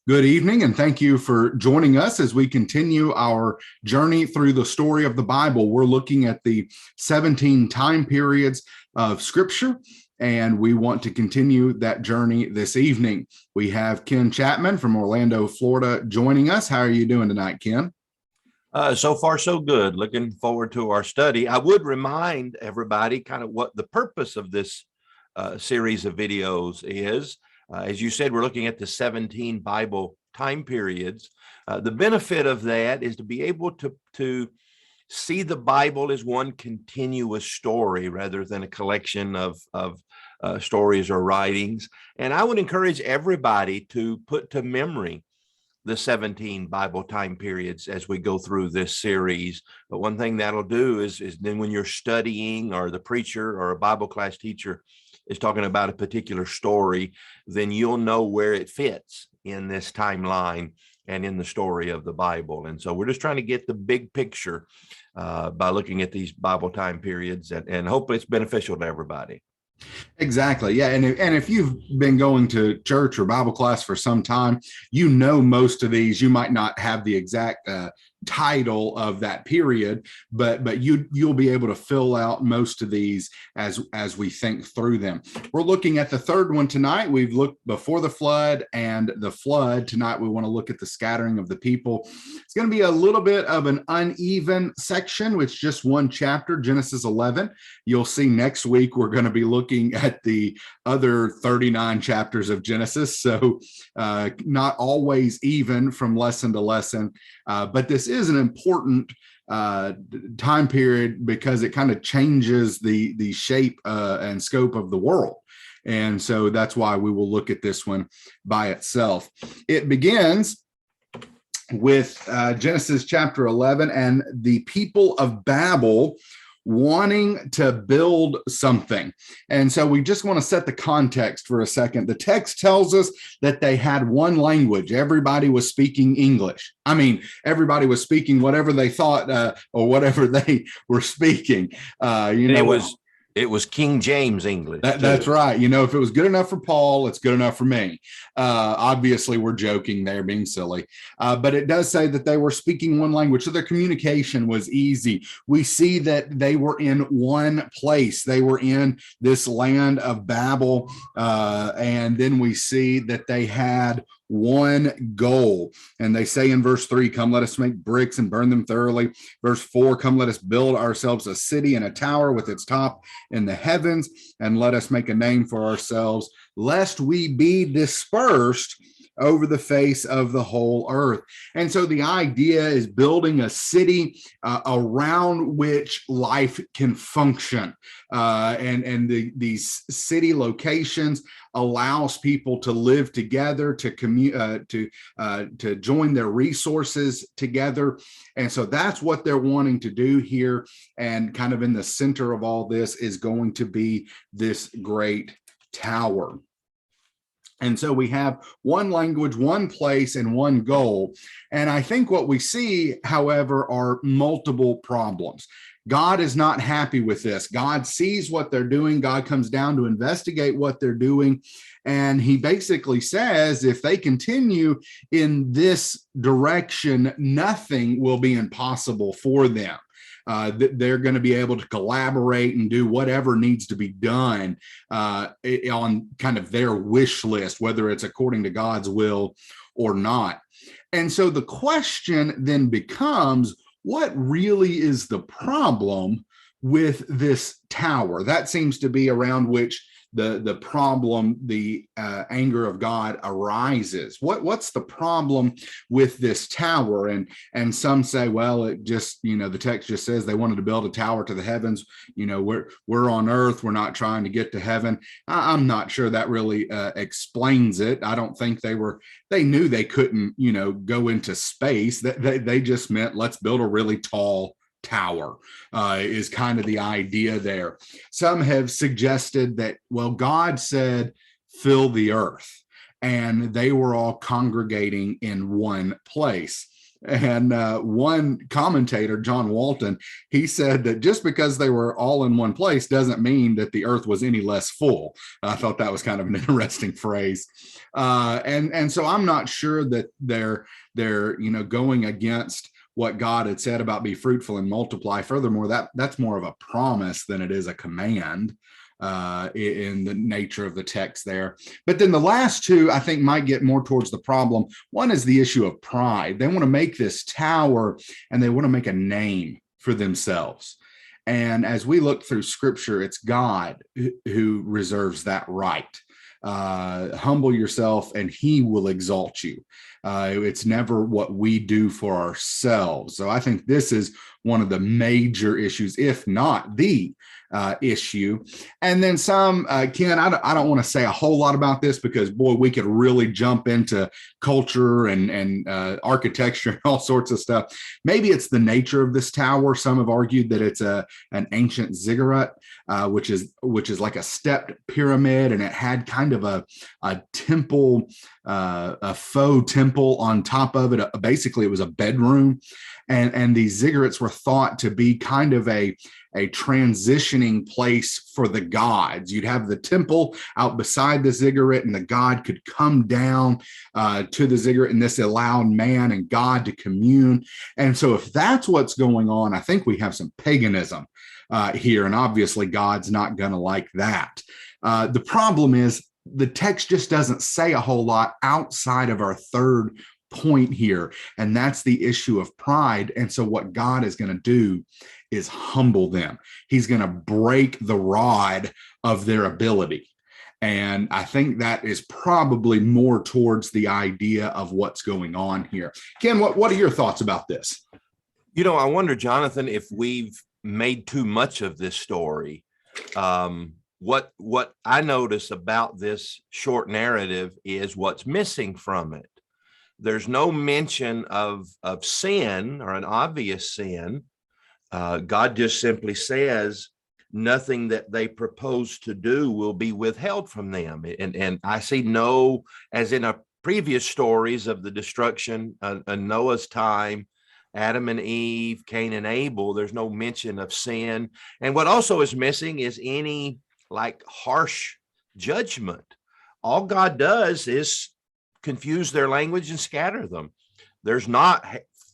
Good evening, and thank you for joining us as we continue our journey through the story of the Bible. We're looking at the 17 time periods of Scripture, and we want to continue that journey this evening. We have Ken Chapman from Orlando, Florida, joining us. How are you doing tonight, Ken? So far, so good. Looking forward to our study. I would remind everybody kind of what the purpose of this series of videos is. As you said, we're looking at the 17 Bible time periods. The benefit of that is to be able to see the Bible as one continuous story rather than a collection of stories or writings. And I would encourage everybody to put to memory the 17 Bible time periods as we go through this series. But one thing that'll do is then when you're studying, or the preacher or a Bible class teacher is talking about a particular story, then you'll know where it fits in this timeline and in the story of the Bible. And so we're just trying to get the big picture by looking at these Bible time periods, and hopefully it's beneficial to everybody. Exactly. Yeah. And if you've been going to church or Bible class for some time, you know most of these. You might not have the exact title of that period, but you'll be able to fill out most of these as we think through them. We're looking at the third one tonight. We've looked before the flood and the flood. Tonight we want to look at the scattering of the people. It's going to be a little bit of an uneven section with just one chapter, Genesis 11. You'll see next week we're going to be looking at the other 39 chapters of Genesis, so not always even from lesson to lesson, but this is an important time period because it kind of changes the shape and scope of the world. And so that's why we will look at this one by itself. It begins with Genesis chapter 11 and the people of Babel wanting to build something. And so we just want to set the context for a second. The text tells us that they had one language. Everybody was speaking English. I mean, everybody was speaking whatever they thought or whatever they were speaking. It was King James English. That's right. You know, if it was good enough for Paul, it's good enough for me. Obviously, we're joking there, being silly. But it does say that they were speaking one language, so their communication was easy. We see that they were in one place. They were in this land of Babel. And then we see that they had one goal. And they say in verse 3, come, let us make bricks and burn them thoroughly. Verse 4, come, let us build ourselves a city and a tower with its top in the heavens, and let us make a name for ourselves, lest we be dispersed over the face of the whole earth. And so the idea is building a city around which life can function. These city locations allows people to live together, to join their resources together. And so that's what they're wanting to do here. And kind of in the center of all this is going to be this great tower. And so we have one language, one place, and one goal. And I think what we see, however, are multiple problems. God is not happy with this. God sees what they're doing. God comes down to investigate what they're doing. And he basically says, if they continue in this direction, nothing will be impossible for them. They're going to be able to collaborate and do whatever needs to be done on kind of their wish list, whether it's according to God's will or not. And so the question then becomes, what really is the problem with this tower? That seems to be around which the problem, the anger of God arises. What's the problem with this tower? And some say, well, it just, the text just says they wanted to build a tower to the heavens. We're on earth. We're not trying to get to heaven. I'm not sure that really explains it. I don't think they knew they couldn't, go into space. They just meant, let's build a really tall tower is kind of the idea there. Some have suggested that, well, God said, fill the earth, and they were all congregating in one place. And one commentator, John Walton, he said that just because they were all in one place doesn't mean that the earth was any less full. I thought that was kind of an interesting phrase. And so I'm not sure that they're going against what God had said about be fruitful and multiply. Furthermore, that's more of a promise than it is a command in the nature of the text there. But then the last two, I think, might get more towards the problem. One is the issue of pride. They want to make this tower and they want to make a name for themselves. And as we look through scripture, it's God who reserves that right. Humble yourself and he will exalt you. It's never what we do for ourselves. So I think this is one of the major issues, if not the issue. And then some, Ken, I don't want to say a whole lot about this because, boy, we could really jump into culture and architecture and all sorts of stuff. Maybe it's the nature of this tower. Some have argued that it's an ancient ziggurat, which is like a stepped pyramid, and it had kind of a temple, a faux temple on top of it. Basically, it was a bedroom, and these ziggurats were thought to be kind of a transitioning place for the gods. You'd have the temple out beside the ziggurat, and the god could come down to the ziggurat, and this allowed man and God to commune. And so if that's what's going on, I think we have some paganism here, and obviously God's not going to like that. The problem is the text just doesn't say a whole lot outside of our third point here, and that's the issue of pride. And so what God is going to do is humble them. He's going to break the rod of their ability. And I think that is probably more towards the idea of what's going on here. Ken, what are your thoughts about this? I wonder, Jonathan, if we've made too much of this story. What I notice about this short narrative is what's missing from it. There's no mention of sin or an obvious sin. God just simply says nothing that they propose to do will be withheld from them. And I see no, as in a previous stories of the destruction in Noah's time, Adam and Eve, Cain and Abel, there's no mention of sin. And what also is missing is any like harsh judgment. All God does is confuse their language and scatter them. There's not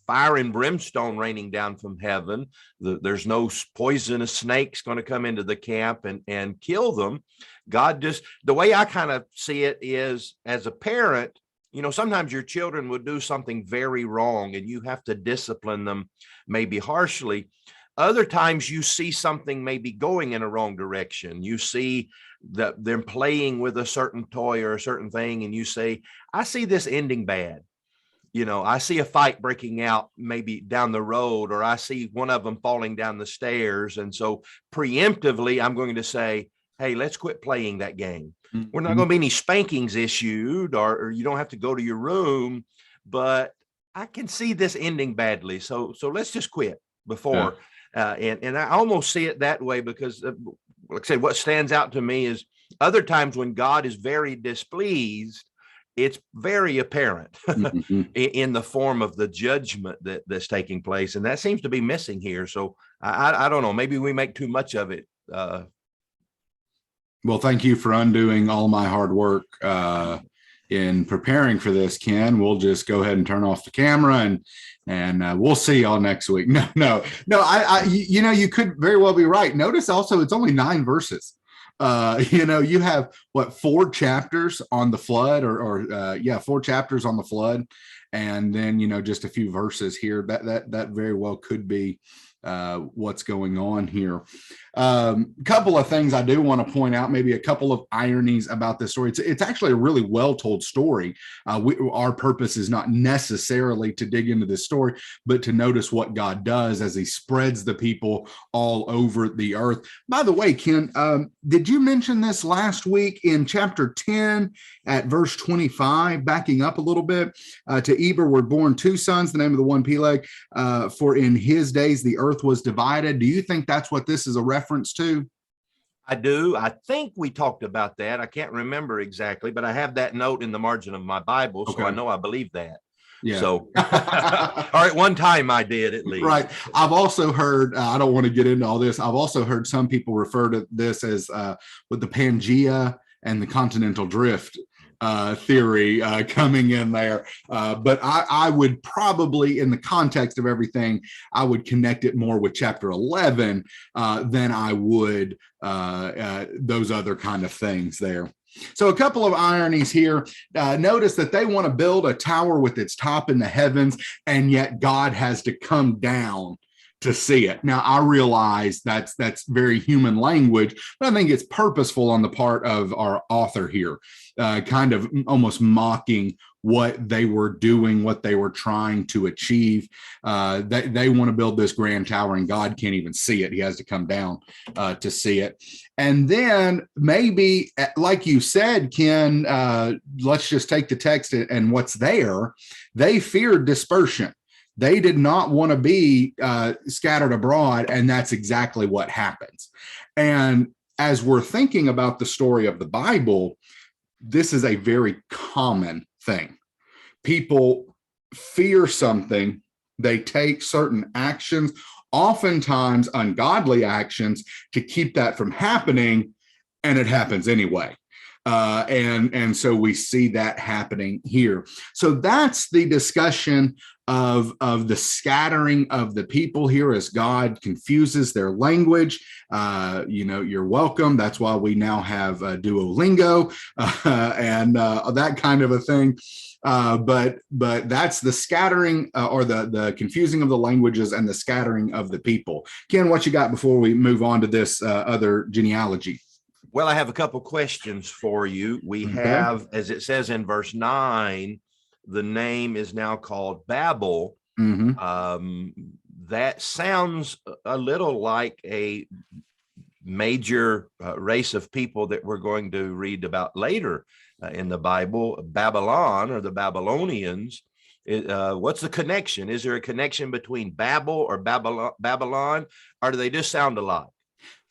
fire and brimstone raining down from heaven. There's no poisonous snakes going to come into the camp and kill them. God just, the way I kind of see it is, as a parent, sometimes your children will do something very wrong and you have to discipline them maybe harshly. Other times you see something maybe going in a wrong direction. You see that they're playing with a certain toy or a certain thing, and you say, I see this ending bad. I see a fight breaking out maybe down the road, or I see one of them falling down the stairs. And so preemptively, I'm going to say, hey, let's quit playing that game. Mm-hmm. We're not going to be any spankings issued, or you don't have to go to your room, but I can see this ending badly. So let's just quit before. And I almost see it that way because, like I said, what stands out to me is other times when God is very displeased, it's very apparent mm-hmm. in the form of the judgment that's taking place. And that seems to be missing here. So I don't know, maybe we make too much of it. Well, thank you for undoing all my hard work in preparing for this, Ken. We'll just go ahead and turn off the camera and we'll see y'all next week. No. You could very well be right. Notice also it's only 9 verses. You have 4 chapters on the flood or 4 chapters on the flood. And then, just a few verses here that very well could be what's going on here. Couple of things I do want to point out, maybe a couple of ironies about this story. It's actually a really well told story. Our purpose is not necessarily to dig into this story, but to notice what God does as he spreads the people all over the earth. By the way, Ken, did you mention this last week in chapter 10 at verse 25, backing up a little bit? To Eber were born 2 sons, the name of the one Peleg, for in his days the earth was divided. Do you think that's what this is a reference to? I do. I think we talked about that. I can't remember exactly, but I have that note in the margin of my Bible, so I know I believe that. Yeah. So, or at one time I did at least. Right. I've also heard, I don't want to get into all this. I've also heard some people refer to this as with the Pangea and the continental drift theory coming in there. But I would probably, in the context of everything, I would connect it more with chapter 11 than I would those other kind of things there. So a couple of ironies here. Notice that they want to build a tower with its top in the heavens, and yet God has to come down to see it. Now, I realize that's very human language, but I think it's purposeful on the part of our author here, kind of almost mocking what they were doing, what they were trying to achieve. They want to build this grand tower, and God can't even see it. He has to come down to see it. And then maybe, like you said, Ken, let's just take the text and what's there. They feared dispersion. They did not want to be scattered abroad, and that's exactly what happens. And as we're thinking about the story of the Bible, this is a very common thing. People fear something, they take certain actions, oftentimes ungodly actions, to keep that from happening, and it happens anyway. And so we see that happening here. So that's the discussion of the scattering of the people here as God confuses their language. You're welcome. That's why we now have Duolingo and that kind of a thing. But that's the scattering or the confusing of the languages and the scattering of the people. Ken, what you got before we move on to this other genealogy? Well, I have a couple questions for you. We have, as it says in verse 9, the name is now called Babel. That sounds a little like a major race of people that we're going to read about later in the Bible, Babylon or the Babylonians. What's the connection? Is there a connection between Babel or Babylon, or do they just sound alike?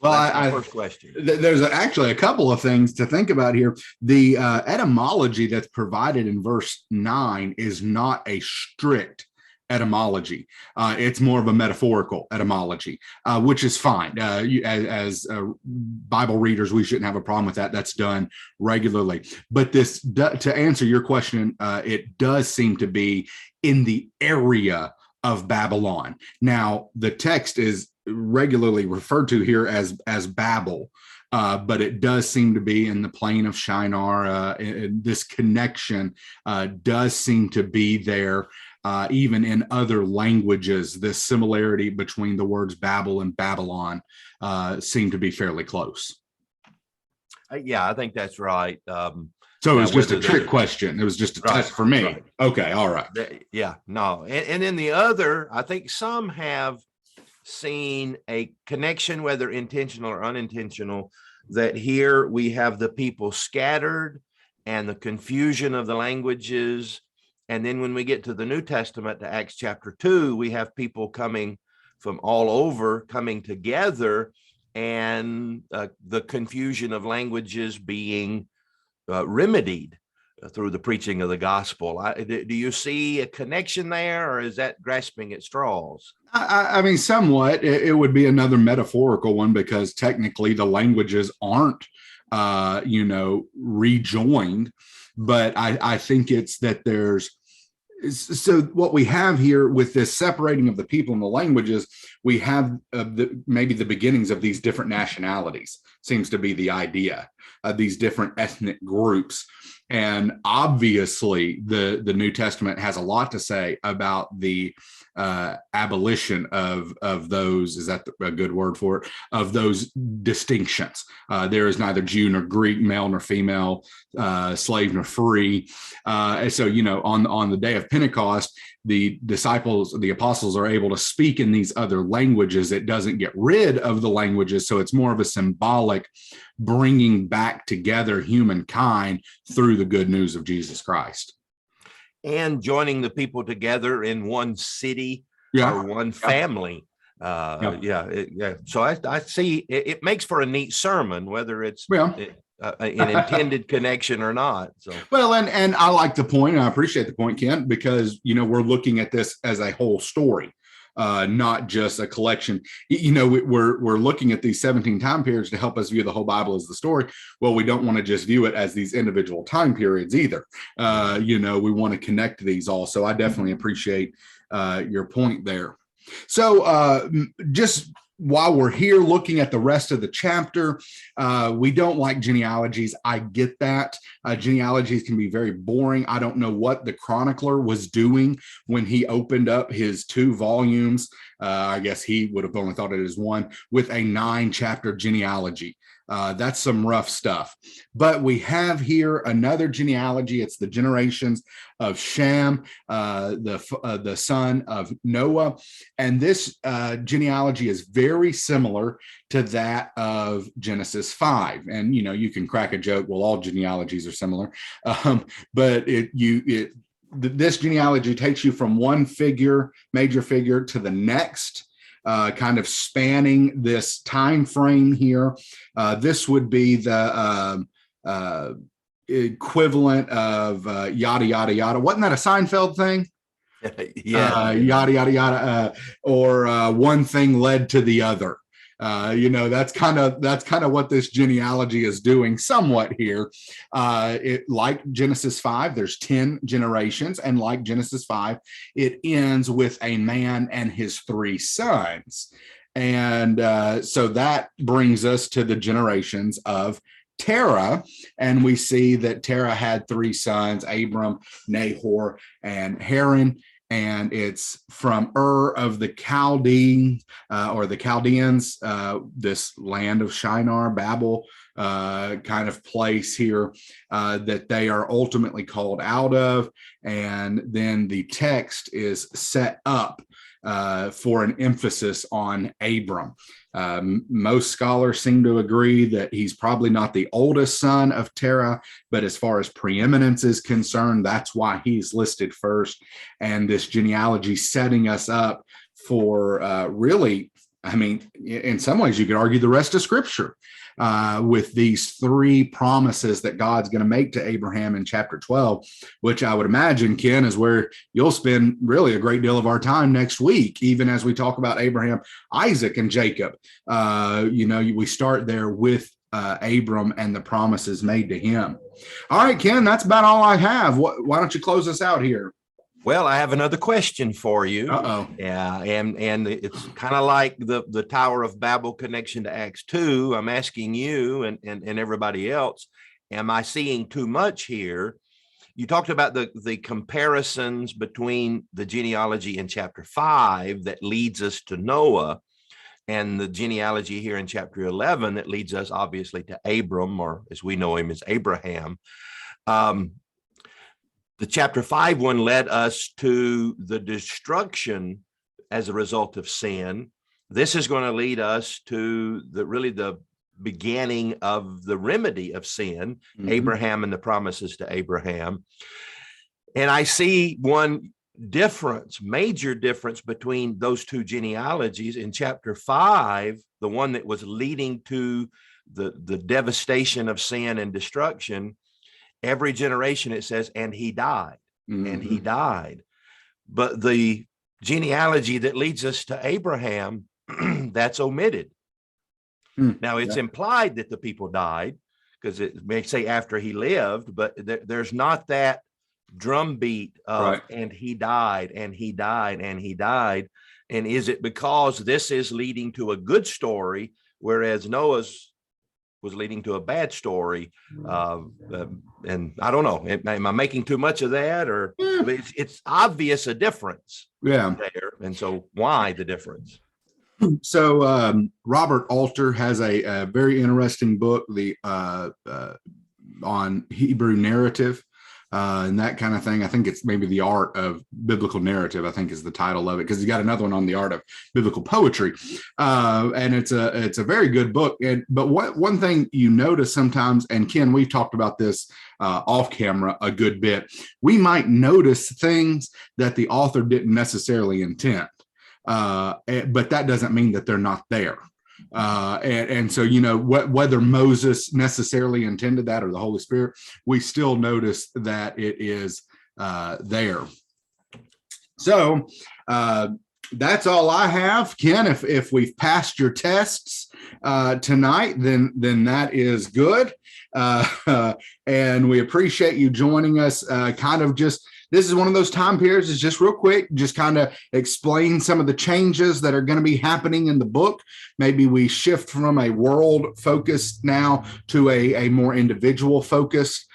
Well, that's my first question. There's actually a couple of things to think about here. The etymology that's provided in verse 9 is not a strict etymology. It's more of a metaphorical etymology, which is fine. As Bible readers, we shouldn't have a problem with that. That's done regularly. But this, to answer your question, it does seem to be in the area of Babylon. Now, the text is regularly referred to here as Babel, but it does seem to be in the plain of Shinar. This connection does seem to be there, even in other languages. This similarity between the words Babel and Babylon seem to be fairly close. Yeah, I think that's right. So it was just a trick question. It was just a test for me. Right. Okay, all right. Yeah, no. And then the other, I think some have seen a connection, whether intentional or unintentional, that here we have the people scattered and the confusion of the languages. And then when we get to the New Testament, to Acts chapter 2, we have people coming from all over, coming together, and the confusion of languages being remedied through the preaching of the gospel. Do you see a connection there, or is that grasping at straws? I mean, somewhat. It would be another metaphorical one, because technically the languages aren't, rejoined. But I think it's that so what we have here with this separating of the people and the languages, we have maybe the beginnings of these different nationalities, seems to be the idea, these different ethnic groups. And obviously the New Testament has a lot to say about the abolition of those, is that a good word for it, of those distinctions. There is neither Jew nor Greek, male nor female, slave nor free. And so, on the day of Pentecost, the disciples, the apostles, are able to speak in these other languages. It doesn't get rid of the languages, so it's more of a symbolic bringing back together humankind through the good news of Jesus Christ. And joining the people together in one city or one family. So I see it makes for a neat sermon, whether it's an intended connection or not. So well, and I like the point, and I appreciate the point, Ken, because we're looking at this as a whole story, not just a collection. We're looking at these 17 time periods to help us view the whole Bible as the story. Well, we don't want to just view it as these individual time periods either. We want to connect these all. So I definitely appreciate your point there. So just while we're here looking at the rest of the chapter, we don't like genealogies. I get that. Genealogies can be very boring. I don't know what the chronicler was doing when he opened up his 2 volumes. I guess he would have only thought it as one, with a 9-chapter genealogy. That's some rough stuff. But we have here another genealogy. It's the generations of Shem, the son of Noah. And this genealogy is very similar to that of Genesis 5. And, you can crack a joke, well, all genealogies are similar. But this genealogy takes you from one major figure, to the next. Kind of spanning this time frame here. This would be the equivalent of yada, yada, yada. Wasn't that a Seinfeld thing? Yeah. Yada, yada, yada. Or one thing led to the other. That's kind of what this genealogy is doing somewhat here. Like Genesis 5, there's 10 generations, and like Genesis 5, it ends with a man and his 3 sons. And so that brings us to the generations of Terah, and we see that Terah had 3 sons, Abram, Nahor, and Haran. And it's from Ur of the Chaldeans, this land of Shinar, Babel kind of place here that they are ultimately called out of. And then the text is set up for an emphasis on Abram. Most scholars seem to agree that he's probably not the oldest son of Terah, but as far as preeminence is concerned, that's why he's listed first. And this genealogy setting us up for really, in some ways you could argue the rest of Scripture with these 3 promises that God's going to make to Abraham in chapter 12, which I would imagine, Ken, is where you'll spend really a great deal of our time next week, even as we talk about Abraham, Isaac, and Jacob. We start there with Abram and the promises made to him. All right, Ken, that's about all I have. Why don't you close us out here? Well, I have another question for you. Uh-oh. Yeah, and it's kind of like the Tower of Babel connection to Acts 2. I'm asking you and everybody else, am I seeing too much here? You talked about the comparisons between the genealogy in chapter 5 that leads us to Noah, and the genealogy here in chapter 11 that leads us obviously to Abram, or as we know him as Abraham. The chapter 5 one led us to the destruction as a result of sin. This is going to lead us to the beginning of the remedy of sin, Abraham and the promises to Abraham. And I see one major difference between those 2 genealogies. In chapter 5, the one that was leading to the devastation of sin and destruction, every generation it says, and he died, and he died. But the genealogy that leads us to Abraham, that's omitted. Now, it's implied that the people died, because it may say after he lived, but there's not that drumbeat of, right, and he died, and he died, and he died. And is it because this is leading to a good story, whereas Noah's was leading to a bad story? And I don't know, am I making too much of that? Or it's obvious a difference there. And so why the difference? So Robert Alter has a very interesting book, on Hebrew narrative and that kind of thing. I think it's maybe The Art of Biblical Narrative, I think is the title of it, because he's got another one on the art of biblical poetry. And it's a very good book. But one thing you notice sometimes, and Ken, we've talked about this off camera a good bit, we might notice things that the author didn't necessarily intend. But that doesn't mean that they're not there. And so, you know, whether Moses necessarily intended that or the Holy Spirit, we still notice that it is there. So that's all I have, Ken. If we've passed your tests tonight, then that is good. And we appreciate you joining us. This is one of those time periods. It's just real quick, just kind of explain some of the changes that are going to be happening in the book. Maybe we shift from a world focus now to a more individual focus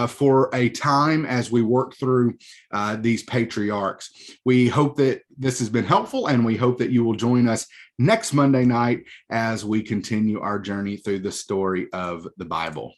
for a time as we work through these patriarchs. We hope that this has been helpful, and we hope that you will join us next Monday night as we continue our journey through the story of the Bible.